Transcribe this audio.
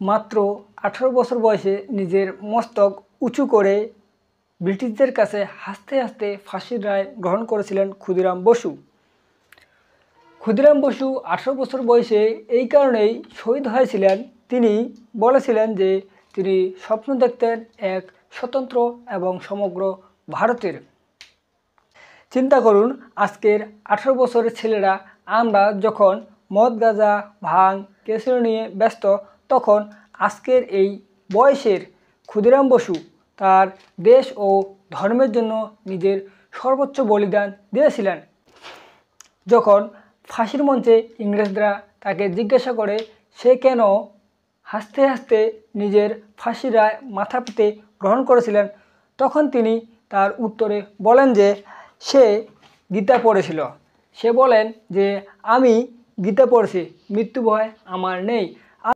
মাত্র 18 বছর বয়সে নিজের মস্তক উঁচু করে ব্রিটিশদের কাছে হাসতে হাসতে ফাঁসির রায় গ্রহণ করেছিলেন ক্ষুদিরাম বসু। ক্ষুদিরাম বসু 18 বছর বয়সে এই কারণেই শহীদ হয়েছিলেন, তিনি বলেছিলেন যে তিনি স্বপ্ন দেখতেন এক স্বতন্ত্র এবং সমগ্র ভারতের। চিন্তা করুন, আজকের 18 বছরের ছেলেরা আমরা যখন মদ গাঁজা ভাং ক্যাসিনো নিয়ে ব্যস্ত, তখন আজকের এই বয়সের ক্ষুদিরাম বসু তার দেশ ও ধর্মের জন্য নিজের সর্বোচ্চ বলিদান দিয়েছিলেন। যখন ফাঁসির মঞ্চে ইংরেজরা তাকে জিজ্ঞাসা করে সে কেন হাসতে হাসতে নিজের ফাঁসির রায় মাথা পেতে গ্রহণ করেছিলেন, তখন তিনি তার উত্তরে বলেন যে সে গীতা পড়েছিল। সে বলেন যে আমি গীতা পড়েছি, মৃত্যু ভয় আমার নেই।